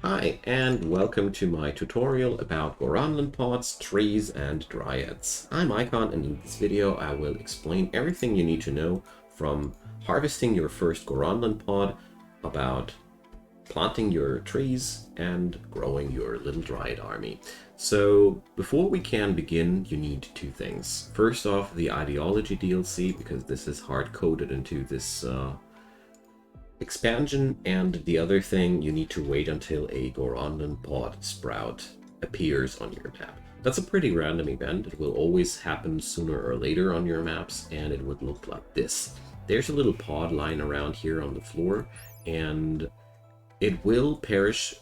Hi, and welcome to my tutorial about Gauranlen pods, trees, and dryads. I'm Icon, and in this video I will explain everything you need to know from harvesting your first Gauranlen pod, about planting your trees, and growing your little dryad army. So before we can begin, you need two things. First off, the Ideology DLC, because this is hard-coded into this expansion, and the other thing, you need to wait until a Gauranlen pod sprout appears on your map. That's a pretty random event. It will always happen sooner or later on your maps, and it would look like this. There's a little pod lying around here on the floor, and it will perish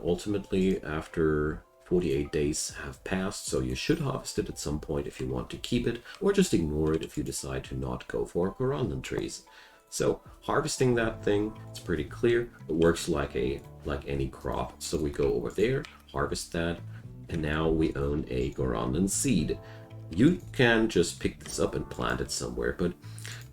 ultimately after 48 days have passed, so you should harvest it at some point if you want to keep it, or just ignore it if you decide to not go for Gauranlen trees. So harvesting that thing, it's pretty clear. It works like any crop. So we go over there, harvest that, and now we own a Gauranlen seed. You can just pick this up and plant it somewhere, but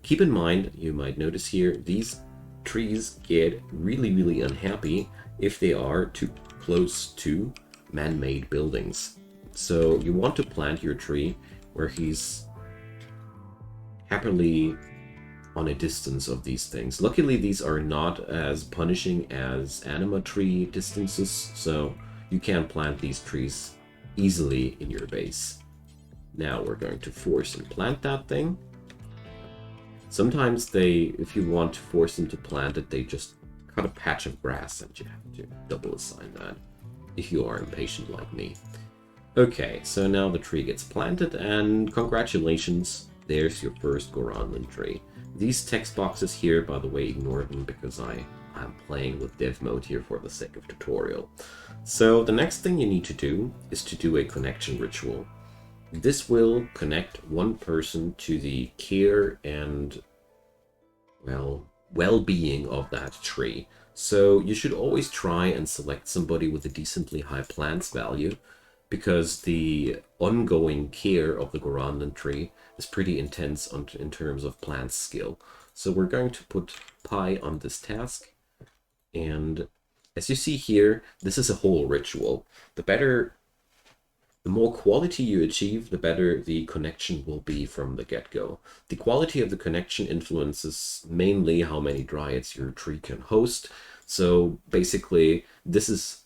keep in mind, you might notice here, these trees get really unhappy if they are too close to man-made buildings. So you want to plant your tree where he's happily on a distance of these things. Luckily, these are not as punishing as anima tree distances, so you can plant these trees easily in your base. Now we're going to force and plant that thing. Sometimes if you want to force them to plant it, they just cut a patch of grass and you have to double assign that if you are impatient like me. Okay, so now the tree gets planted, and congratulations, there's your first Gauranlen tree. These text boxes here, by the way, ignore them because I'm playing with dev mode here for the sake of tutorial. So the next thing you need to do is to do a connection ritual. This will connect one person to the care and, well-being of that tree. So you should always try and select somebody with a decently high plants value, because the ongoing care of the Gauranlen tree is pretty intense in terms of plant skill. So we're going to put pi on this task, and as you see here, this is a whole ritual. The more quality you achieve, the better the connection will be from the get-go. The quality of the connection influences mainly how many dryads your tree can host. So basically, this is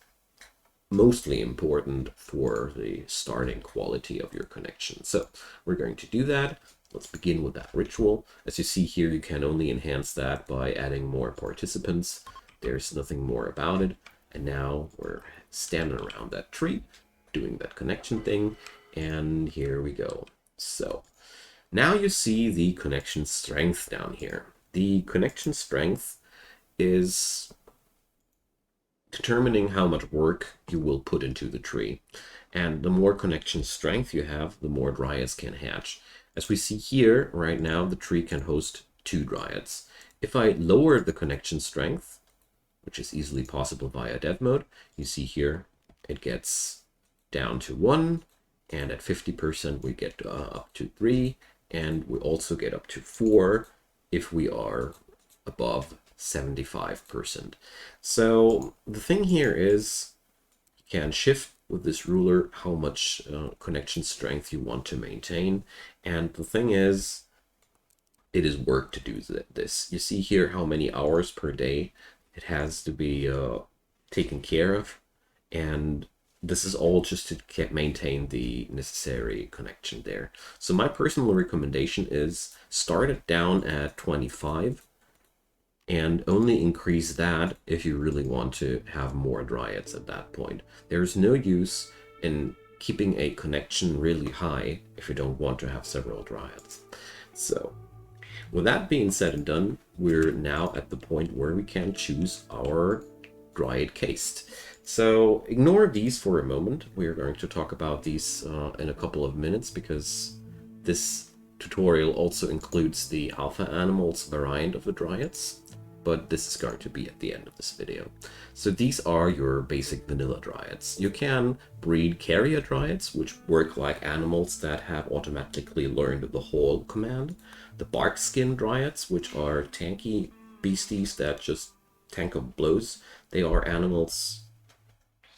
mostly important for the starting quality of your connection. So we're going to do that. Let's begin with that ritual. As you see here, you can only enhance that by adding more participants. There's nothing more about it. And now we're standing around that tree, doing that connection thing, and here we go. So now you see the connection strength down here. The connection strength is determining how much work you will put into the tree. And the more connection strength you have, the more dryads can hatch. As we see here, right now, the tree can host 2 dryads. If I lower the connection strength, which is easily possible via dev mode, you see here it gets down to 1, and at 50% we get up to 3, and we also get up to 4 if we are above 75%. So the thing here is you can shift with this ruler how much connection strength you want to maintain. And the thing is, it is work to do this. You see here how many hours per day it has to be taken care of. And this is all just to maintain the necessary connection there. So my personal recommendation is start it down at 25 and only increase that if you really want to have more dryads at that point. There's no use in keeping a connection really high if you don't want to have several dryads. So with that being said and done, we're now at the point where we can choose our dryad caste. So ignore these for a moment. We're going to talk about these in a couple of minutes, because this tutorial also includes the Alpha Animals variant of the dryads, but this is going to be at the end of this video. So these are your basic vanilla dryads. You can breed carrier dryads, which work like animals that have automatically learned the haul command. The bark skin dryads, which are tanky beasties that just tank up blows. They are animals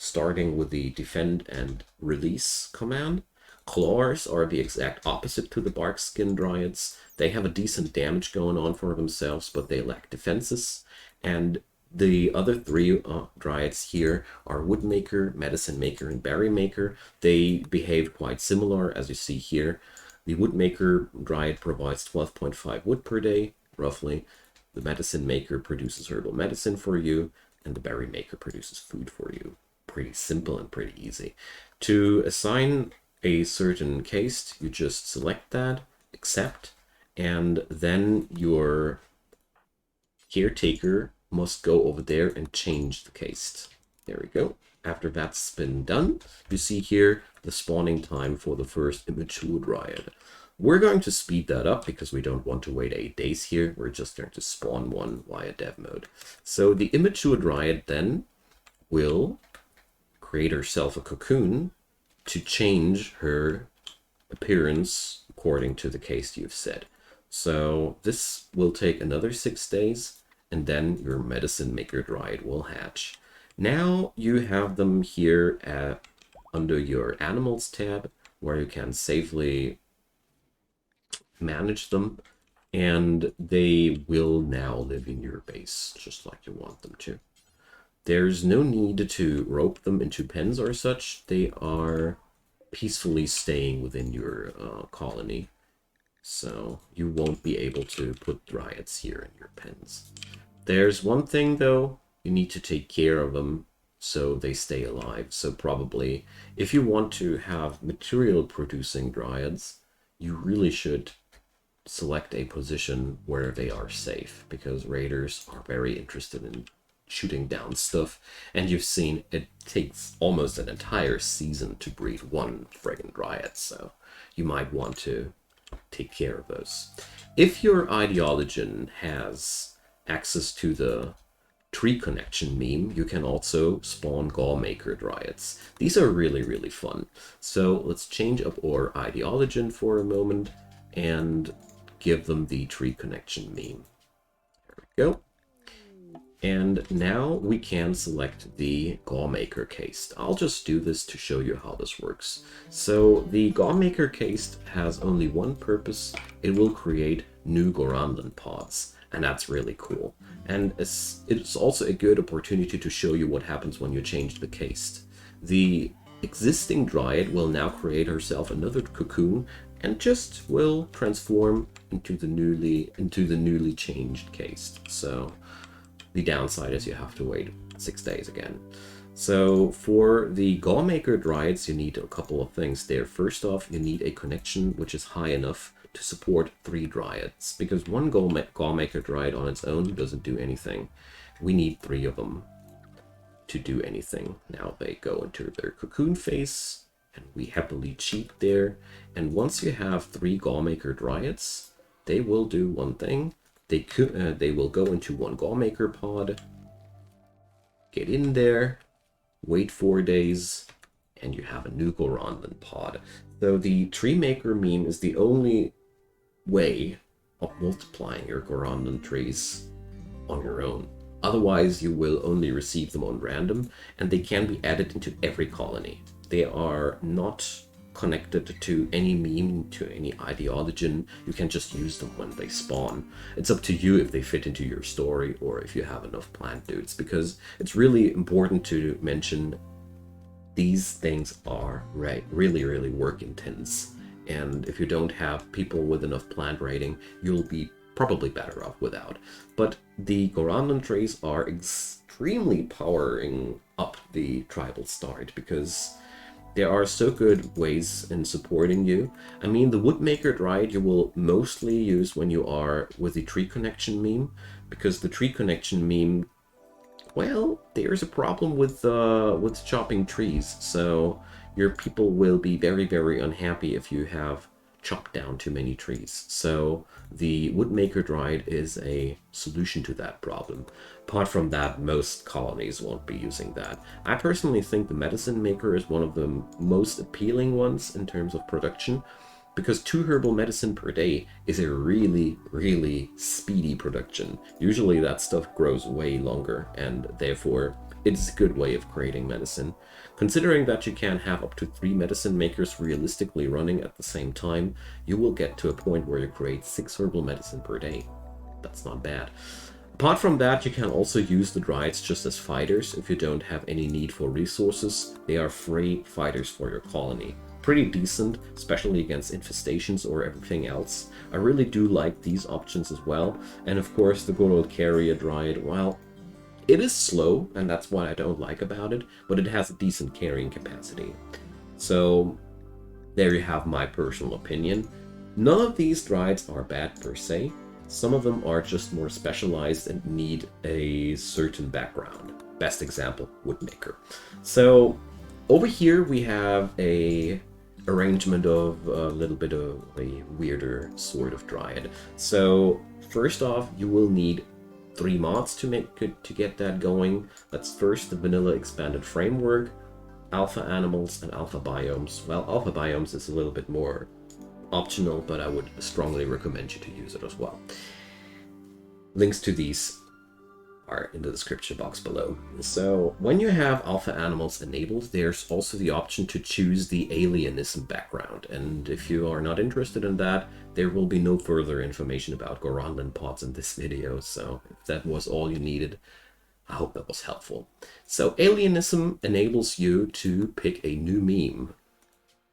starting with the defend and release command. Claws are the exact opposite to the bark skin dryads. They have a decent damage going on for themselves, but they lack defenses. And the other three dryads here are Woodmaker, Medicine Maker, and Berry Maker. They behave quite similar, as you see here. The Woodmaker dryad provides 12.5 wood per day, roughly. The Medicine Maker produces herbal medicine for you, and the Berry Maker produces food for you. Pretty simple and pretty easy. To assign a certain caste, you just select that, accept, and then your caretaker must go over there and change the caste. There we go. After that's been done, you see here the spawning time for the first immature dryad. We're going to speed that up because we don't want to wait 8 days here. We're just going to spawn one via dev mode. So the immature dryad then will create herself a cocoon to change her appearance according to the caste you've set. So this will take another 6 days, and then your Medicine Maker Dryad will hatch. Now you have them here under your Animals tab, where you can safely manage them, and they will now live in your base, just like you want them to. There's no need to rope them into pens or such. They are peacefully staying within your colony. So you won't be able to put dryads here in your pens. There's one thing though, you need to take care of them so they stay alive. So probably if you want to have material producing dryads, you really should select a position where they are safe, because raiders are very interested in shooting down stuff, and you've seen it takes almost an entire season to breed one friggin' dryad, so you might want to take care of those. If your ideologian has access to the tree connection meme, you can also spawn Gauranlen Dryads. These are really, really fun. So let's change up our ideologian for a moment and give them the tree connection meme. There we go. And now we can select the Gauranlen caste. I'll just do this to show you how this works. So the Gauranlen caste has only one purpose. It will create new Gauranlen pods, and that's really cool. And it's also a good opportunity to show you what happens when you change the caste. The existing dryad will now create herself another cocoon and just will transform into the newly changed caste. So the downside is you have to wait 6 days again. So for the Gauranlen Dryads, you need a couple of things there. First off, you need a connection which is high enough to support 3 dryads, because one Gauranlen Dryad on its own doesn't do anything. We need 3 of them to do anything. Now they go into their cocoon phase, and we happily cheat there. And once you have 3 Gauranlen Dryads, they will do one thing. They will go into one Gauranlen pod, get in there, wait 4 days, and you have a new Gauranlen pod. So the Tree Maker meme is the only way of multiplying your Gauranlen trees on your own. Otherwise, you will only receive them on random, and they can be added into every colony. They are not connected to any meme, to any ideologian. You can just use them when they spawn. It's up to you if they fit into your story or if you have enough plant dudes, because it's really important to mention these things are really, really work intense. And if you don't have people with enough plant rating, you'll be probably better off without. But the Gauranlen trees are extremely powering up the tribal start, because there are so good ways in supporting you. I mean, the Woodmaker Dryad you will mostly use when you are with the tree connection meme, because the tree connection meme, well, there's a problem with chopping trees. So your people will be very, very unhappy if you have chopped down too many trees. So the Woodmaker Dryad is a solution to that problem. Apart from that, most colonies won't be using that. I personally think the Medicine Maker is one of the most appealing ones in terms of production, because 2 herbal medicine per day is a really, really speedy production. Usually that stuff grows way longer, and therefore it's a good way of creating medicine. Considering that you can have up to 3 medicine makers realistically running at the same time, you will get to a point where you create 6 herbal medicine per day. That's not bad. Apart from that, you can also use the Dryads just as fighters if you don't have any need for resources. They are free fighters for your colony. Pretty decent, especially against infestations or everything else. I really do like these options as well. And of course, the good old carrier Dryad, well, it is slow, and that's what I don't like about it, but it has a decent carrying capacity. So there you have my personal opinion. None of these Dryads are bad per se. Some of them are just more specialized and need a certain background. Best example, Woodmaker. So over here we have a arrangement of a little bit of a weirder sort of Dryad. So first off, you will need 3 mods to get that going. That's first the vanilla expanded framework, Alpha Animals, and Alpha Biomes. Well, Alpha Biomes is a little bit more optional, but I would strongly recommend you to use it as well. Links to these are in the description box below. So when you have Alpha Animals enabled, there's also the option to choose the alienism background. And if you are not interested in that, there will be no further information about Gauranlen pods in this video. So if that was all you needed, I hope that was helpful. So alienism enables you to pick a new meme,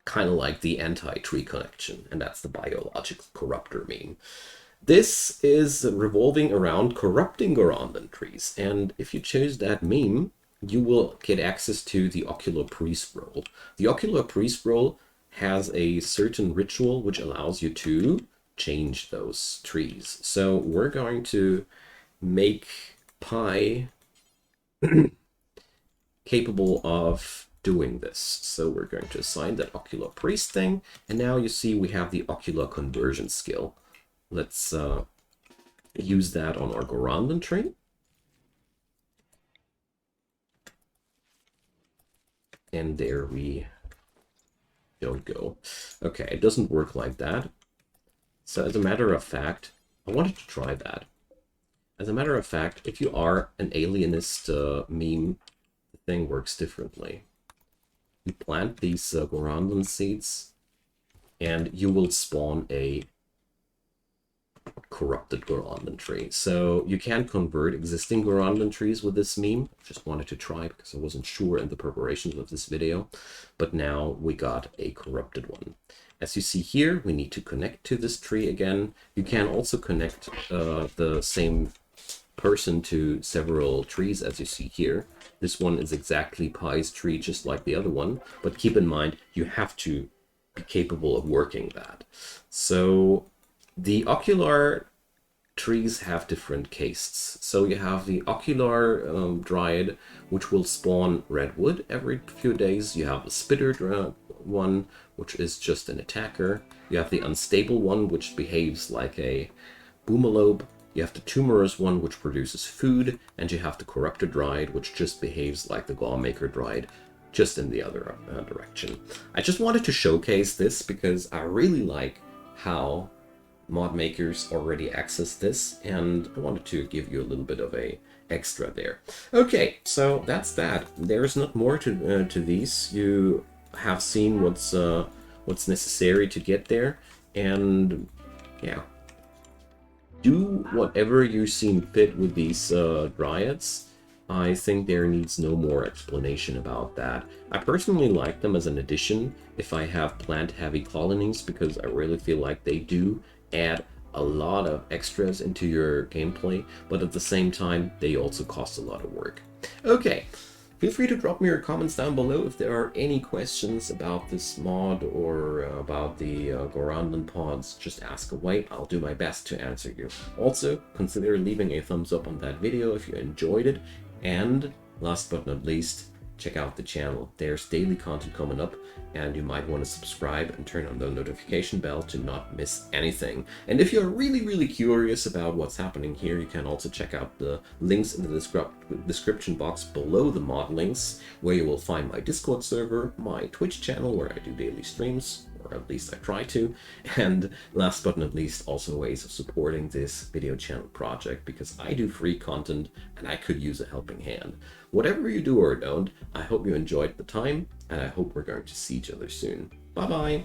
kind of like the anti-tree connection, and that's the biological corruptor meme. This is revolving around corrupting Gauranlen trees, and if you choose that meme, you will get access to the Ocular Priest role. The Ocular Priest role has a certain ritual which allows you to change those trees. So we're going to make Pi capable of doing this. So we're going to assign that Ocular Priest thing, and now you see we have the Ocular Conversion skill. Let's use that on our Gauranlen tree. And there we don't go. Okay, it doesn't work like that. So as a matter of fact, I wanted to try that. As a matter of fact, if you are an alienist meme, the thing works differently. You plant these Gauranlen seeds, and you will spawn a corrupted Gauranlen tree. So you can convert existing Gauranlen trees with this meme. Just wanted to try because I wasn't sure in the preparations of this video. But now we got a corrupted one. As you see here, we need to connect to this tree again. You can also connect the same person to several trees, as you see here. This one is exactly Pi's tree, just like the other one. But keep in mind, you have to be capable of working that. So the ocular trees have different castes. So you have the ocular Dryad, which will spawn redwood every few days. You have the spitter one, which is just an attacker. You have the unstable one, which behaves like a boomalobe. You have the tumorous one, which produces food. And you have the corrupted Dryad, which just behaves like the Lawmaker Dryad, just in the other direction. I just wanted to showcase this because I really like how mod makers already access this, and I wanted to give you a little bit of a extra there. Okay, so that's that. There's not more to these. You have seen what's necessary to get there, and yeah, do whatever you seem fit with these Dryads. I think there needs no more explanation about that. I personally like them as an addition if I have plant-heavy colonies, because I really feel like they do add a lot of extras into your gameplay, but at the same time, they also cost a lot of work. Okay, feel free to drop me your comments down below if there are any questions about this mod or about the Gauranlen pods. Just ask away, I'll do my best to answer you. Also, consider leaving a thumbs up on that video if you enjoyed it, and last but not least, check out the channel. There's daily content coming up, and you might want to subscribe and turn on the notification bell to not miss anything. And if you're really curious about what's happening here, you can also check out the links in the description box below the mod links, where you will find my Discord server, my Twitch channel where I do daily streams, or at least I try to, and last but not least, also ways of supporting this video channel project, because I do free content and I could use a helping hand. whatever you do or don't, I hope you enjoyed the time, and I hope we're going to see each other soon. Bye bye!